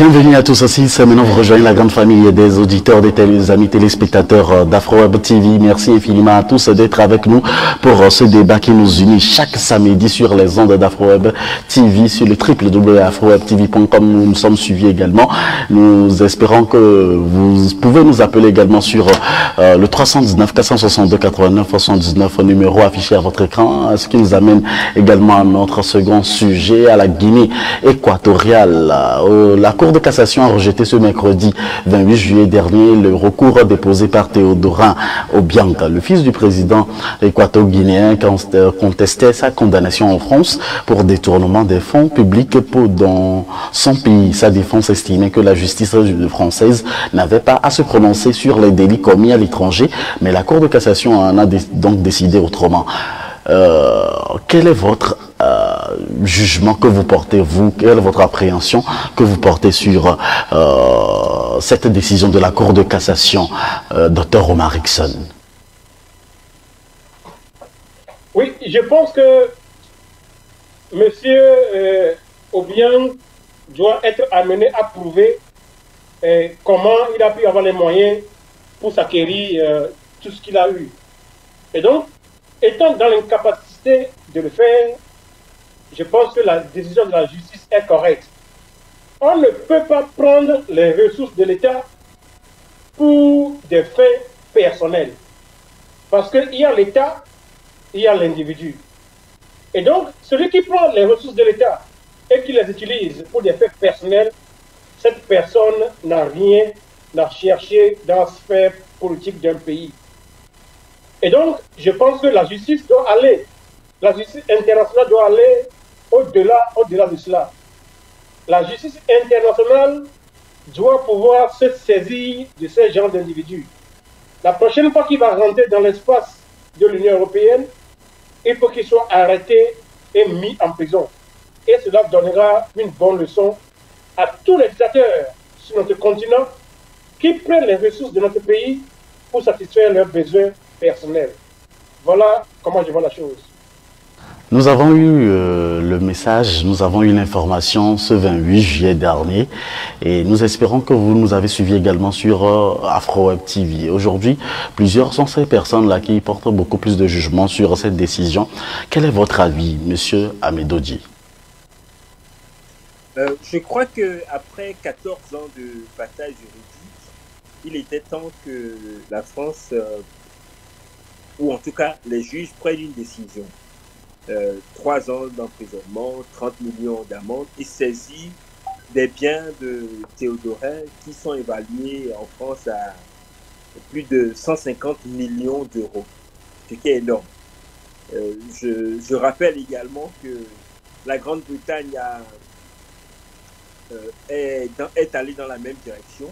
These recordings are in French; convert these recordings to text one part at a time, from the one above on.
Bienvenue à tous aussi, c'est maintenant vous rejoignez la grande famille des auditeurs, des amis téléspectateurs d'AfroWeb TV. Merci infiniment à tous d'être avec nous pour ce débat qui nous unit chaque samedi sur les ondes d'AfroWeb TV, sur le www.afrowebtv.com. Nous sommes suivis également. Nous espérons que vous pouvez nous appeler également sur le 319 462 89 79 numéro affiché à votre écran, ce qui nous amène également à notre second sujet, à la Guinée équatoriale. La Cour de cassation a rejeté ce mercredi 28 juillet dernier le recours déposé par Théodorin Obiang, le fils du président équato-guinéen, qui contestait sa condamnation en France pour détournement des fonds publics dans son pays. Sa défense estimait que la justice française n'avait pas à se prononcer sur les délits commis à l'étranger, mais la Cour de cassation en a donc décidé autrement. Quel est votre jugement que vous portez, vous? Quelle est votre appréhension que vous portez sur cette décision de la Cour de cassation, Dr Omar Rickson? Oui, je pense que M. Obiang doit être amené à prouver comment il a pu avoir les moyens pour s'acquérir tout ce qu'il a eu. Et donc, étant dans l'incapacité de le faire, je pense que la décision de la justice est correcte. On ne peut pas prendre les ressources de l'État pour des fins personnels. Parce qu'il y a l'État, il y a l'individu. Et donc, celui qui prend les ressources de l'État et qui les utilise pour des faits personnels, cette personne n'a rien à chercher dans la sphère politique d'un pays. Et donc, je pense que la justice doit aller, la justice internationale doit aller au-delà de cela. La justice internationale doit pouvoir se saisir de ces genres d'individus. La prochaine fois qu'il va rentrer dans l'espace de l'Union européenne, il faut qu'il soit arrêté et mis en prison. Et cela donnera une bonne leçon à tous les dictateurs sur notre continent qui prennent les ressources de notre pays pour satisfaire leurs besoins personnels. Voilà comment je vois la chose. Nous avons eu le message, nous avons eu l'information ce 28 juillet dernier et nous espérons que vous nous avez suivis également sur AfroWeb TV. Aujourd'hui, plusieurs sont ces personnes-là qui portent beaucoup plus de jugement sur cette décision. Quel est votre avis, Monsieur Amédodji? Je crois qu'après 14 ans de bataille juridique, il était temps que la France, ou en tout cas les juges, prennent une décision. 3 ans d'emprisonnement, 30 millions d'amende et saisie des biens de Théodorin qui sont évalués en France à plus de 150 millions d'euros, ce qui est énorme. Je rappelle également que la Grande-Bretagne est allée dans la même direction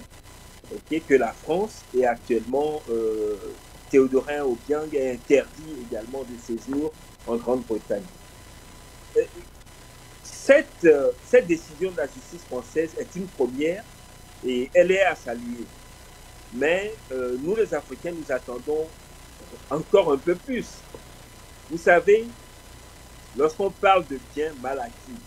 que la France et actuellement Théodorin Obiang est interdit également de séjour en Grande-Bretagne. Cette décision de la justice française est une première et elle est à saluer. Mais nous les Africains, nous attendons encore un peu plus. Vous savez, lorsqu'on parle de biens mal acquis,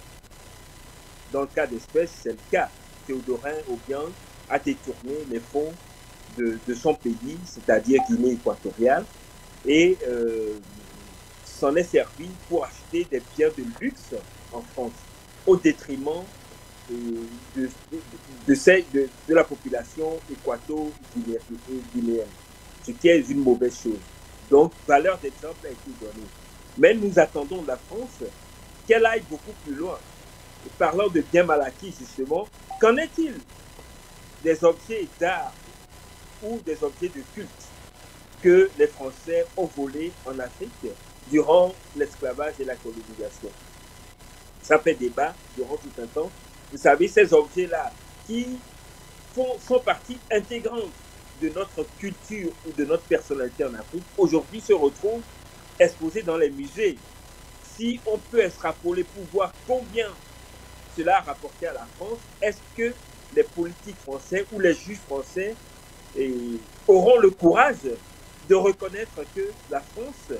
dans le cas d'espèce, c'est le cas. Théodorin Obiang a détourné les fonds de son pays, c'est-à-dire Guinée équatoriale, et s'en est servi pour acheter des biens de luxe en France, au détriment de la population équato-guinéenne, ce qui est une mauvaise chose. Donc, valeur d'exemple a été donnée. Mais nous attendons de la France qu'elle aille beaucoup plus loin. Et parlant de biens mal acquis, justement, qu'en est-il des objets d'art ou des objets de culte que les Français ont volés en Afrique durant l'esclavage et la colonisation? Ça fait débat durant tout un temps. Vous savez, ces objets-là qui font partie intégrante de notre culture ou de notre personnalité en Afrique, aujourd'hui se retrouvent exposés dans les musées. Si on peut extrapoler pour voir combien cela a rapporté à la France, est-ce que les politiques français ou les juges français auront le courage de reconnaître que la France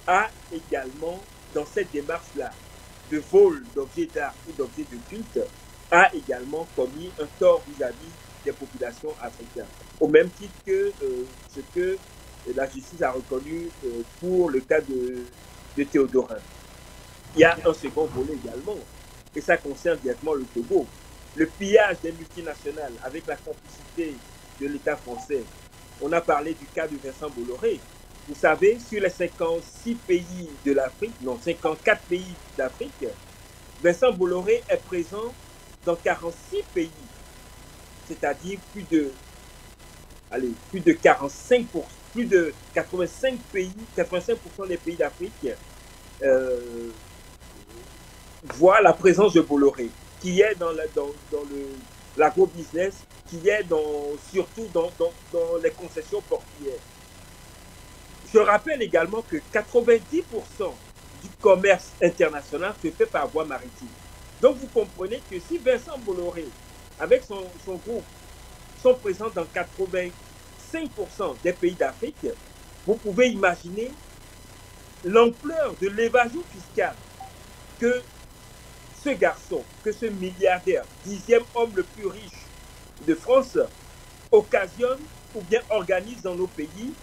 a également, dans cette démarche-là, de vol d'objets d'art ou d'objets de culte, a également commis un tort vis-à-vis des populations africaines, au même titre que ce que la justice a reconnu pour le cas de Théodorin. Il y a un second volet également, et ça concerne directement le Togo. Le pillage des multinationales avec la complicité de l'État français. On a parlé du cas de Vincent Bolloré. Vous savez, sur les 56 pays de l'Afrique, non, 54 pays d'Afrique, Vincent Bolloré est présent dans 46 pays, c'est-à-dire plus de 45%, plus de 85 pays, 85% des pays d'Afrique voient la présence de Bolloré, qui est dans l'agro-business, qui est surtout dans les concessions portuaires. Je rappelle également que 90% du commerce international se fait par voie maritime. Donc vous comprenez que si Vincent Bolloré, avec son groupe, sont présents dans 85% des pays d'Afrique, vous pouvez imaginer l'ampleur de l'évasion fiscale que ce garçon, que ce milliardaire, 10e homme le plus riche de France, occasionne ou bien organise dans nos pays.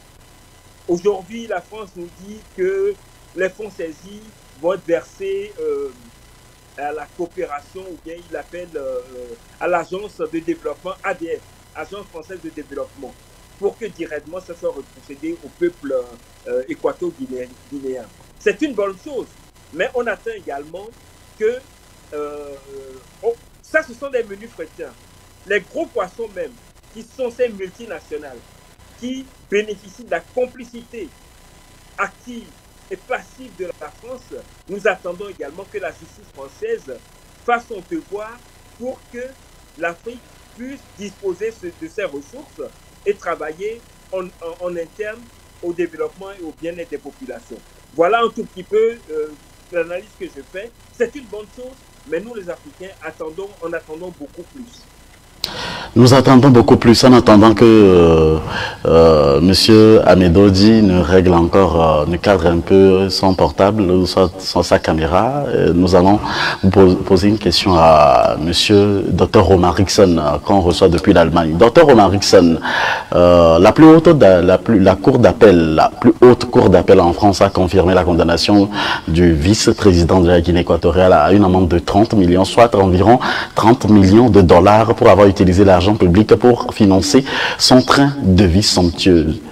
Aujourd'hui, la France nous dit que les fonds saisis vont être versés à la coopération, ou bien il appelle à l'agence de développement ADF, Agence française de développement, pour que directement ça soit retrocédé au peuple équato-guinéen. C'est une bonne chose, mais on attend également que ça, ce sont des menus chrétiens. Les gros poissons même, qui sont ces multinationales, qui bénéficient de la complicité active et passive de la France, nous attendons également que la justice française fasse son devoir pour que l'Afrique puisse disposer de ses ressources et travailler en interne au développement et au bien-être des populations. Voilà un tout petit peu l'analyse que je fais. C'est une bonne chose, mais nous les Africains en attendons beaucoup plus. Nous attendons beaucoup plus en attendant que Monsieur Amedodi ne règle encore, ne cadre un peu son portable ou sa caméra. Nous allons vous poser une question à Monsieur Dr Omar Rickson qu'on reçoit depuis l'Allemagne. Dr Omar Rickson, la cour d'appel, la plus haute cour d'appel en France a confirmé la condamnation du vice-président de la Guinée équatoriale à une amende de 30 millions, soit environ 30 millions de dollars pour avoir utilisé l'argent public pour financer son train de vie somptueuse.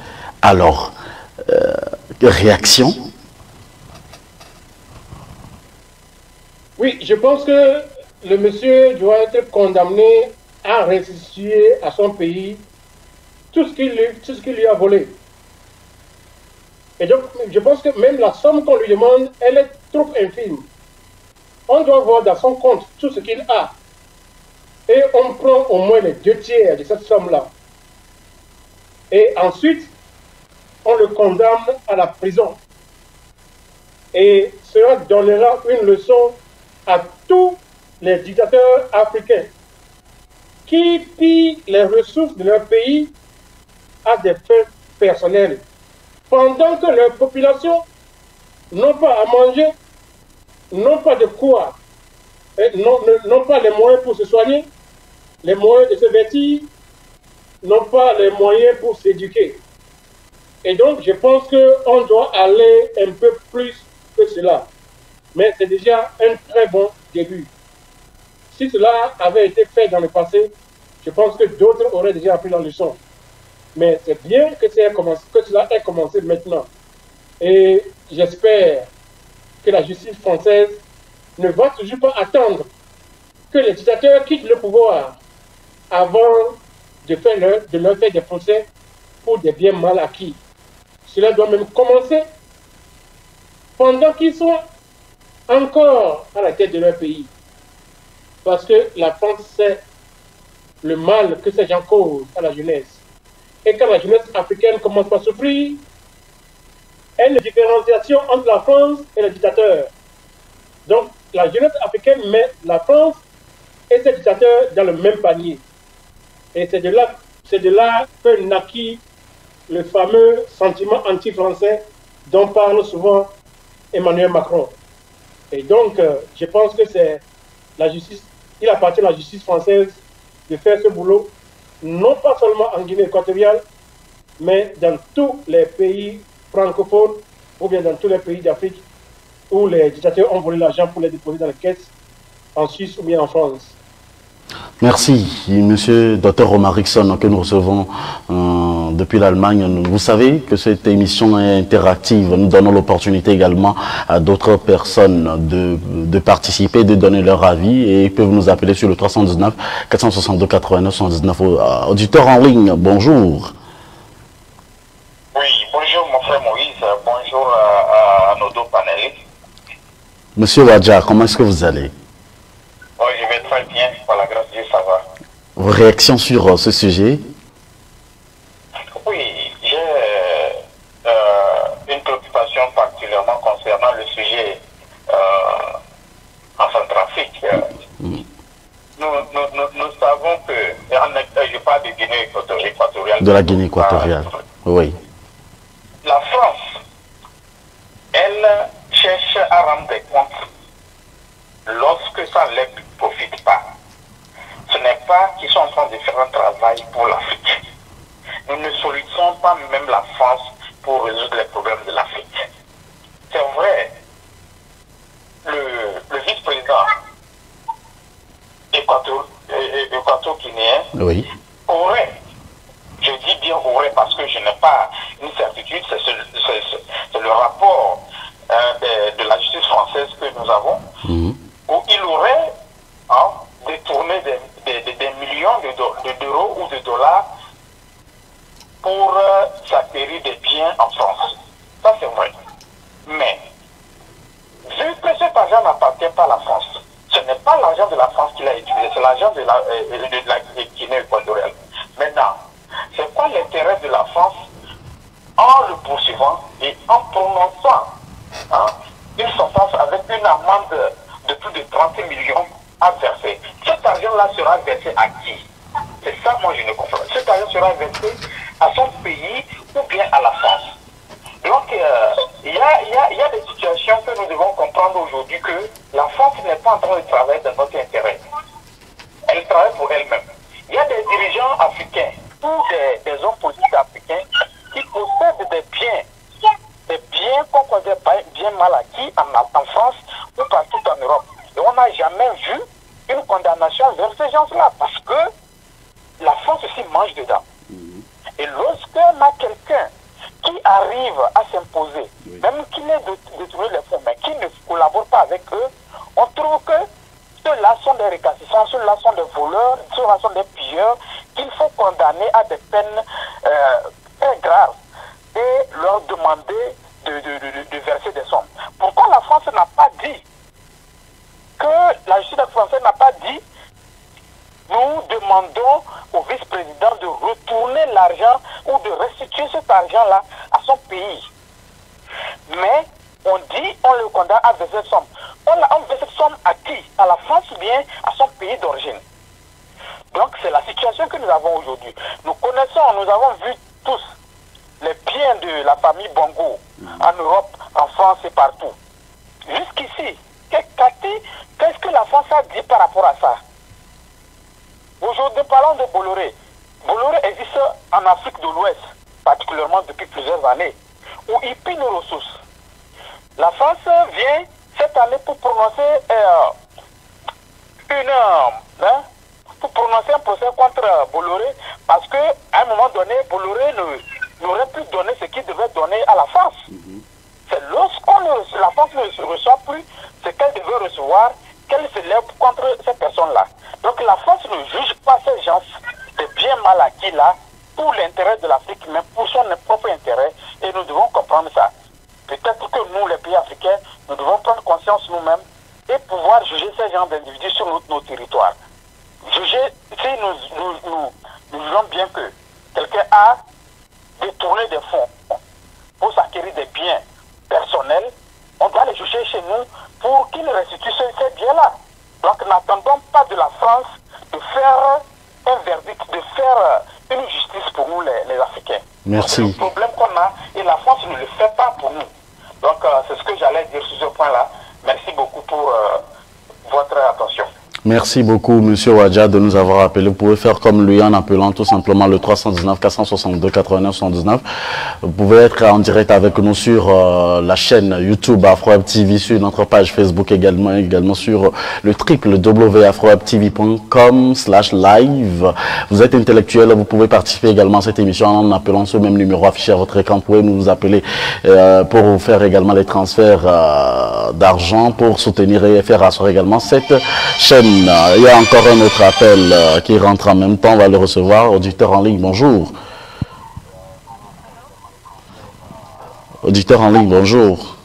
Alors, réaction? Oui, je pense que le monsieur doit être condamné à restituer à son pays tout ce qu'il lui a volé. Et donc, je pense que même la somme qu'on lui demande, elle est trop infime. On doit voir dans son compte tout ce qu'il a. Et on prend au moins les 2/3 de cette somme-là. Et ensuite, on le condamne à la prison. Et cela donnera une leçon à tous les dictateurs africains qui pillent les ressources de leur pays à des fins personnelles, pendant que leur population n'ont pas à manger, n'ont pas de quoi, n'ont pas les moyens pour se soigner, les moyens de se vêtir, n'ont pas les moyens pour s'éduquer. Et donc, je pense qu'on doit aller un peu plus que cela. Mais c'est déjà un très bon début. Si cela avait été fait dans le passé, je pense que d'autres auraient déjà appris la leçon. Mais c'est bien que cela ait commencé maintenant. Et j'espère que la justice française ne va toujours pas attendre que les dictateurs quittent le pouvoir avant de leur faire des procès pour des biens mal acquis. Cela doit même commencer pendant qu'ils sont encore à la tête de leur pays. Parce que la France sait le mal que ces gens causent à la jeunesse. Et quand la jeunesse africaine commence à souffrir, il y a une différenciation entre la France et les dictateurs. Donc, la jeunesse africaine met la France et ses dictateurs dans le même panier. Et c'est de là que naquit le fameux sentiment anti-français dont parle souvent Emmanuel Macron. Et donc, je pense que c'est la justice il appartient à la justice française de faire ce boulot, non pas seulement en Guinée équatoriale, mais dans tous les pays francophones ou bien dans tous les pays d'Afrique où les dictateurs ont volé l'argent pour les déposer dans les caisses, en Suisse ou bien en France. Merci, monsieur Dr Romarickson, que nous recevons depuis l'Allemagne. Vous savez que cette émission est interactive. Nous donnons l'opportunité également à d'autres personnes de participer, de donner leur avis, et ils peuvent nous appeler sur le 319 462 89 79. Auditeur en ligne, bonjour. Oui, bonjour mon frère Moïse, bonjour à nos deux panélistes. Monsieur Wadja, comment est-ce que vous allez? Oui, je vais très bien, par la grâce de Dieu, ça va. Vos réactions sur ce sujet? Oui, j'ai une préoccupation particulièrement concernant le sujet en Centrafrique. Nous savons que, je parle de Guinée équatoriale. De la Guinée équatoriale, oui. La France, elle cherche à rendre des comptes lorsque ça ne leur profite pas. Ce n'est pas qu'ils sont en train de faire un travail pour l'Afrique. Nous ne sollicitons pas même la France pour résoudre les problèmes de l'Afrique. C'est vrai, le vice-président équato-guinéen Oui. aurait, je dis bien aurait parce que je n'ai pas une certitude, c'est le rapport de la justice française que nous avons, où il aurait détourné des millions d'euros ou de dollars pour s'acquérir des biens en France. Ça c'est vrai. Mais, vu que cet argent n'appartient pas à la France, ce n'est pas l'argent de la France qu'il a utilisé, c'est l'argent de la Guinée équatoriale. Maintenant, c'est quoi l'intérêt de la France en le poursuivant et en prononçant une sentence avec une amende de plus de 30 millions à verser? Cet argent-là sera versé à qui? C'est ça, moi, je ne comprends pas. Cet argent sera versé à son pays ou bien à la France. Donc, il y a des situations que nous devons comprendre aujourd'hui que la France n'est pas en train de travailler dans notre intérêt. Elle travaille pour elle-même. Il y a des dirigeants africains ou des hommes politiques africains qui possèdent des biens qu'on considère bien mal acquis en France ou partout en Europe. Et on n'a jamais vu une condamnation vers ces gens-là parce que la France aussi mange dedans. Et lorsqu'on a quelqu'un qui arrive à s'imposer, même qui n'est détourné les fonds, mais qui ne collabore pas avec eux, on trouve que ceux-là sont des récassissants, ceux-là sont des voleurs, ceux-là sont des pilleurs, qu'il faut condamner à des peines très graves et leur demander de verser des sommes. Pourquoi la France n'a pas dit, que la justice française n'a pas dit, nous demandons au vice-président de retourner l'argent ou de restituer cet argent-là à son pays. Mais on dit, on le condamne à verser cette somme. On verse cette somme à qui? À la France ou bien à son pays d'origine? Donc c'est la situation que nous avons aujourd'hui. Nous connaissons, nous avons vu tous les biens de la famille Bongo en Europe, en France et partout. Jusqu'ici, qu'est-ce que la France a dit par rapport à ça? Aujourd'hui, parlons de Bolloré. Bolloré existe en Afrique de l'Ouest, particulièrement depuis plusieurs années, où il pille nos ressources. La France vient cette année pour prononcer un procès contre Bolloré, parce qu'à un moment donné, Bolloré n'aurait plus donné ce qu'il devait donner à la France. C'est lorsque la France ne reçoit plus ce qu'elle devait recevoir, qu'elle se lève contre ces personnes-là. Donc la France ne juge pas ces gens de bien mal acquis là pour l'intérêt de l'Afrique, mais pour son propre intérêt, et nous devons comprendre ça. Peut-être que nous, les pays africains, nous devons prendre conscience nous-mêmes et pouvoir juger ces gens d'individus sur nos territoires. Juger, si nous jugeons bien que quelqu'un a détourné des fonds pour s'acquérir des biens personnels, on doit les juger chez nous pour qu'ils restituent ces biens-là. Donc n'attendons pas de la France de faire un verdict, de faire une justice pour nous les Africains. Merci. C'est le problème qu'on a et la France ne le fait pas pour nous. Donc c'est ce que j'allais dire sur ce point-là. Merci beaucoup pour votre attention. Merci beaucoup, Monsieur Wadja, de nous avoir appelé. Vous pouvez faire comme lui en appelant tout simplement le 319 462 89 79. Vous pouvez être en direct avec nous sur la chaîne YouTube AfroWeb TV, sur notre page Facebook également sur le www.afrowebtv.com/live. Vous êtes intellectuel, vous pouvez participer également à cette émission en appelant ce même numéro affiché à votre écran. Vous pouvez nous appeler pour vous faire également les transferts d'argent pour soutenir et faire asseoir également cette chaîne. Il y a encore un autre appel qui rentre en même temps, on va le recevoir. Auditeur en ligne, bonjour. Auditeur en ligne, bonjour.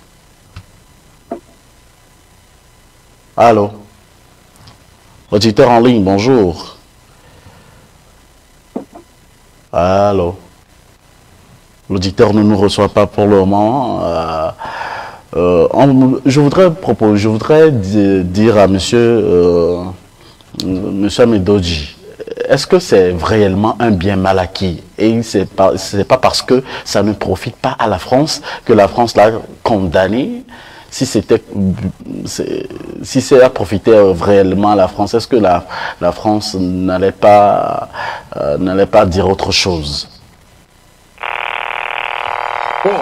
Allô? Auditeur en ligne, bonjour. Allô? L'auditeur ne nous reçoit pas pour le moment. Je voudrais dire à monsieur Medoji, est-ce que c'est réellement un bien mal acquis? Et c'est pas parce que ça ne profite pas à la France que la France l'a condamné. Si c'est à profiter réellement à la France, est-ce que la France n'allait pas dire autre chose? Bon,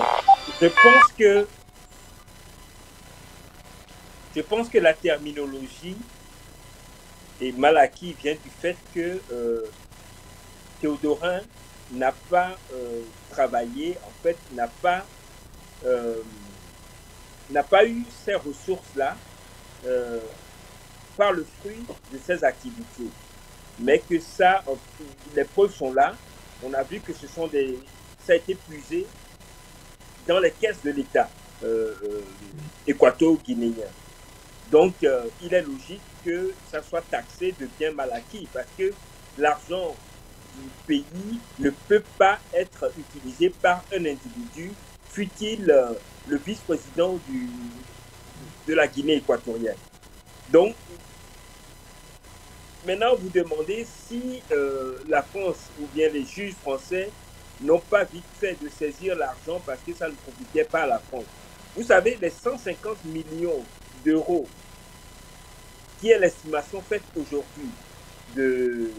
je pense que la terminologie est mal acquise vient du fait que Théodorin n'a pas travaillé, en fait, n'a pas eu ces ressources-là par le fruit de ses activités. Mais que ça, les preuves sont là. On a vu que ça a été puisé dans les caisses de l'État équato-guinéen. Donc, il est logique que ça soit taxé de bien mal acquis parce que l'argent du pays ne peut pas être utilisé par un individu, fût-il le vice-président de la Guinée équatorienne. Donc, maintenant, vous demandez si la France ou bien les juges français n'ont pas vite fait de saisir l'argent parce que ça ne profitait pas à la France. Vous savez, les 150 millions d'euros, qui est l'estimation faite aujourd'hui de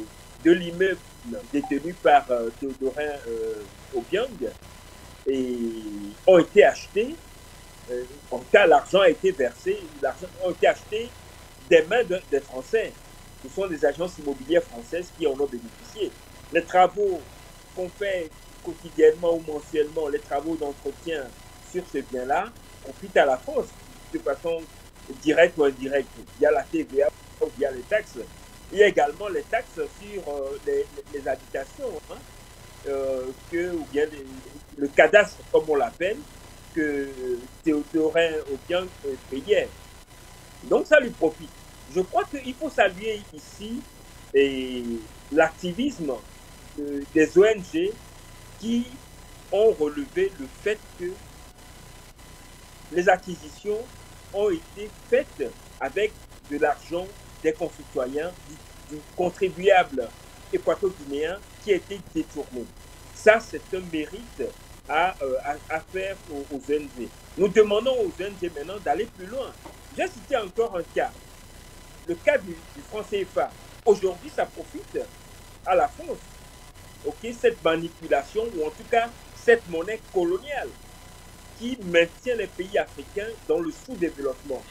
l'immeuble détenu par Théodorin Obiang, et ont été achetés, en tout cas l'argent a été versé, l'argent a été acheté des mains des Français. Ce sont des agences immobilières françaises qui en ont bénéficié. Les travaux qu'on fait quotidiennement ou mensuellement, les travaux d'entretien sur ce bien-là, profitent à la France de façon directe ou indirecte, via la TVA ou via les taxes. Il y a également les taxes sur les habitations, ou bien le cadastre, comme on l'appelle, que Théodorin Obiang payait. Donc ça lui profite. Je crois qu'il faut saluer ici l'activisme des ONG qui ont relevé le fait que les acquisitions ont été faites avec de l'argent des concitoyens, du contribuable équato-guinéen qui a été détourné. Ça, c'est un mérite à faire aux ONG. Nous demandons aux ONG maintenant d'aller plus loin. J'ai cité encore un cas, le cas du franc CFA. Aujourd'hui, ça profite à la France. Okay, cette manipulation, ou en tout cas cette monnaie coloniale qui maintient les pays africains dans le sous-développement.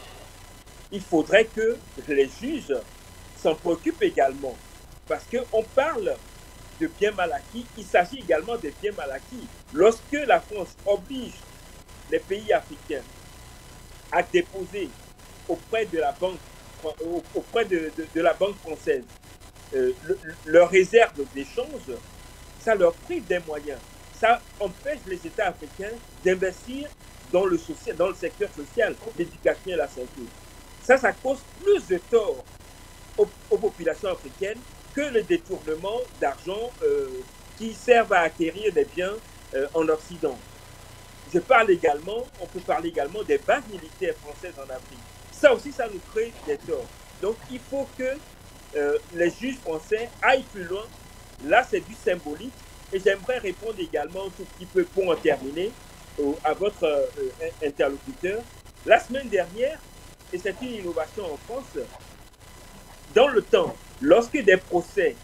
Il faudrait que les juges s'en préoccupent également, parce qu'on parle de biens mal acquis, il s'agit également de biens mal acquis. Lorsque la France oblige les pays africains à déposer auprès de la banque, la banque française leurs réserves d'échange, ça leur prive des moyens. Ça empêche les États africains d'investir dans le secteur social, l'éducation et la santé. Ça cause plus de tort aux populations africaines que le détournement d'argent qui servent à acquérir des biens en Occident. On peut parler également des bases militaires françaises en Afrique. Ça aussi, ça nous crée des torts. Donc, il faut que les juges français aillent plus loin. Là, c'est du symbolique. Et j'aimerais répondre également un tout petit peu pour en terminer à votre interlocuteur. La semaine dernière, et c'est une innovation en France, dans le temps, lorsque des procès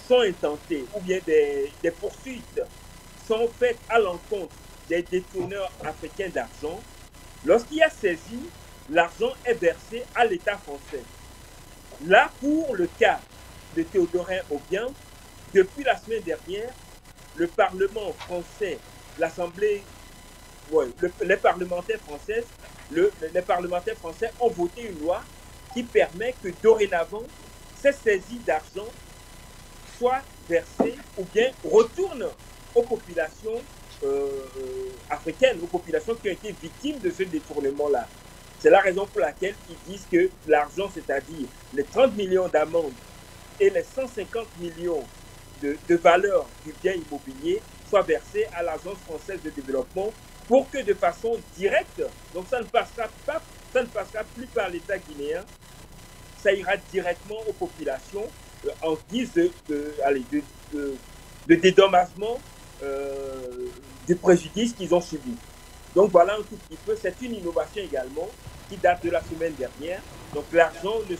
sont intentés ou bien des poursuites sont faites à l'encontre des détourneurs africains d'argent, lorsqu'il y a saisi, l'argent est versé à l'État français. Là, pour le cas de Théodorin Obiang, depuis la semaine dernière, le Parlement français, l'Assemblée, les parlementaires français ont voté une loi qui permet que dorénavant, ces saisies d'argent soient versées ou bien retournent aux populations africaines, aux populations qui ont été victimes de ce détournement-là. C'est la raison pour laquelle ils disent que l'argent, c'est-à-dire les 30 millions d'amendes et les 150 millions de valeur du bien immobilier soient versés à l'Agence française de développement pour que de façon directe, donc ça ne passera plus par l'État guinéen, ça ira directement aux populations en guise de dédommagement du préjudice qu'ils ont subi. Donc voilà un tout petit peu, c'est une innovation également qui date de la semaine dernière. Donc l'argent ne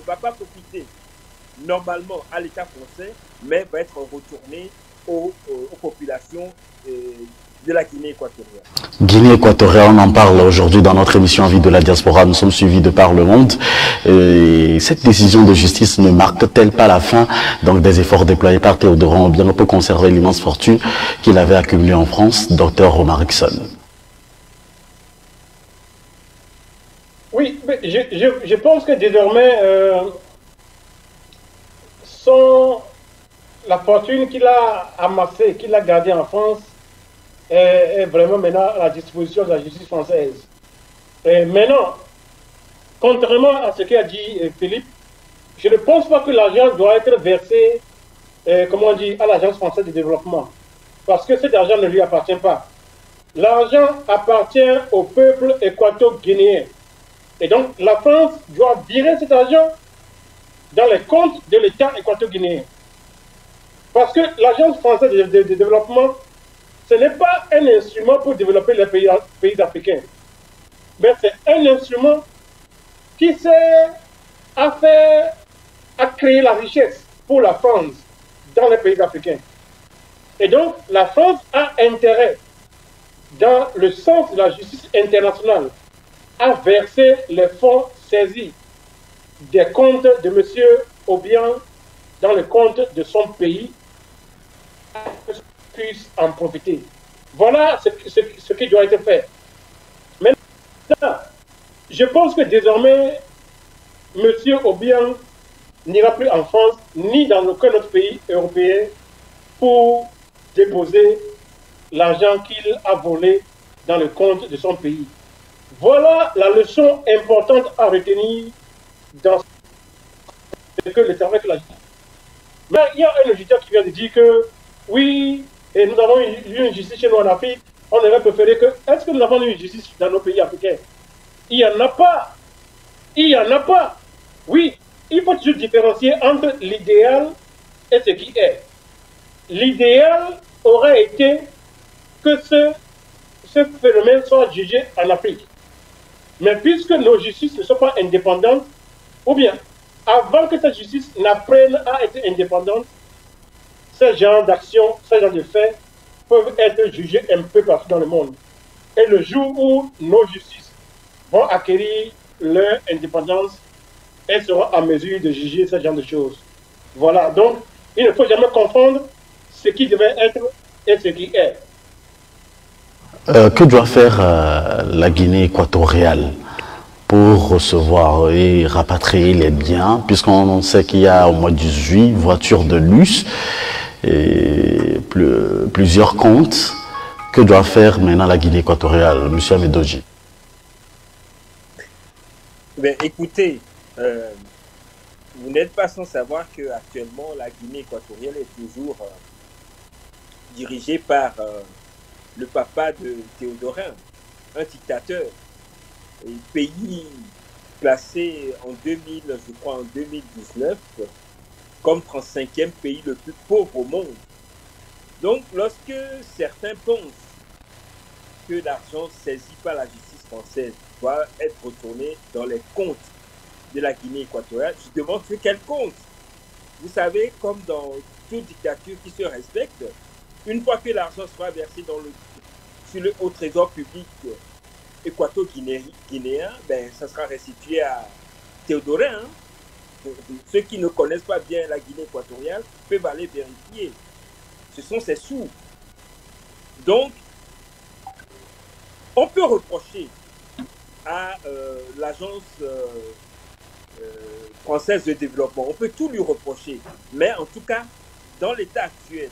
va pas profiter normalement à l'État français, mais va être retourné aux populations de la Guinée équatoriale. Guinée équatoriale, on en parle aujourd'hui dans notre émission Envie de la diaspora. Nous sommes suivis de par le monde. Et cette décision de justice ne marque-t-elle pas la fin donc, des efforts déployés par Théodorin Obiang pour conserver l'immense fortune qu'il avait accumulée en France, Dr Romarickson? Oui, mais je pense que désormais, la fortune qu'il a amassée, qu'il a gardée en France, est vraiment maintenant à la disposition de la justice française. Et maintenant, contrairement à ce qu'a dit Philippe, je ne pense pas que l'argent doit être versé, comment on dit, à l'Agence française de développement. Parce que cet argent ne lui appartient pas. L'argent appartient au peuple équato-guinéen. Et donc, la France doit virer cet argent dans les comptes de l'État équato-guinéen. Parce que l'Agence française de développement, ce n'est pas un instrument pour développer les pays africains. Mais c'est un instrument qui sert à créer la richesse pour la France dans les pays africains. Et donc, la France a intérêt, dans le sens de la justice internationale, à verser les fonds saisis des comptes de M. Obiang dans le compte de son pays, puisse en profiter. Voilà ce qui doit être fait. Maintenant, je pense que désormais, M. Obiang n'ira plus en France ni dans aucun autre pays européen pour déposer l'argent qu'il a volé dans le compte de son pays. Voilà la leçon importante à retenir dans ce que le travail que la justice. Mais il y a un auditeur qui vient de dire que oui, et nous avons eu une justice chez nous en Afrique, on aurait préféré que... Est-ce que nous avons eu une justice dans nos pays africains? Il n'y en a pas. Il n'y en a pas. Oui, il faut toujours différencier entre l'idéal et ce qui est. L'idéal aurait été que ce phénomène soit jugé en Afrique. Mais puisque nos justices ne sont pas indépendantes, ou bien, avant que cette justice n'apprenne à être indépendante, ce genre d'actions, ce genre de faits peuvent être jugés un peu partout dans le monde. Et le jour où nos justices vont acquérir leur indépendance, elles seront en mesure de juger ce genre de choses. Voilà, donc il ne faut jamais confondre ce qui devait être et ce qui est. Que doit faire la Guinée équatoriale pour recevoir et rapatrier les biens, puisqu'on sait qu'il y a au mois de juillet voitures de luxe et plusieurs comptes? Que doit faire maintenant la Guinée équatoriale, M. Amedoji? Ben, écoutez, vous n'êtes pas sans savoir qu'actuellement la Guinée équatoriale est toujours dirigée par le papa de Théodorin, un dictateur. Un pays classé en 2000, je crois en 2019, comme 35e pays le plus pauvre au monde. Donc, lorsque certains pensent que l'argent saisi par la justice française doit être retourné dans les comptes de la Guinée équatoriale, je demande ce qu'elle compte. Vous savez, comme dans toute dictature qui se respecte, une fois que l'argent sera versé au trésor public équato-guinéen, ben, ça sera restitué à Théodorin. Hein. Ceux qui ne connaissent pas bien la Guinée équatoriale peuvent aller vérifier. Ce sont ses sous. Donc, on peut reprocher à l'agence française de développement, on peut tout lui reprocher, mais en tout cas, dans l'état actuel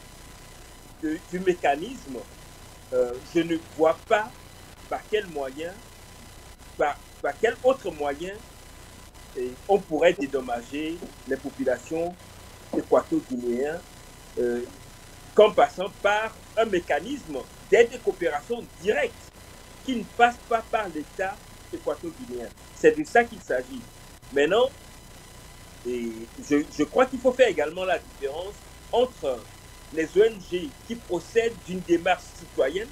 du mécanisme, je ne vois pas par quel moyen, par quel autre moyen on pourrait dédommager les populations équato-guinéennes qu'en passant par un mécanisme d'aide et coopération directe qui ne passe pas par l'État équato-guinéen. C'est de ça qu'il s'agit. Maintenant, je crois qu'il faut faire également la différence entre les ONG qui procèdent d'une démarche citoyenne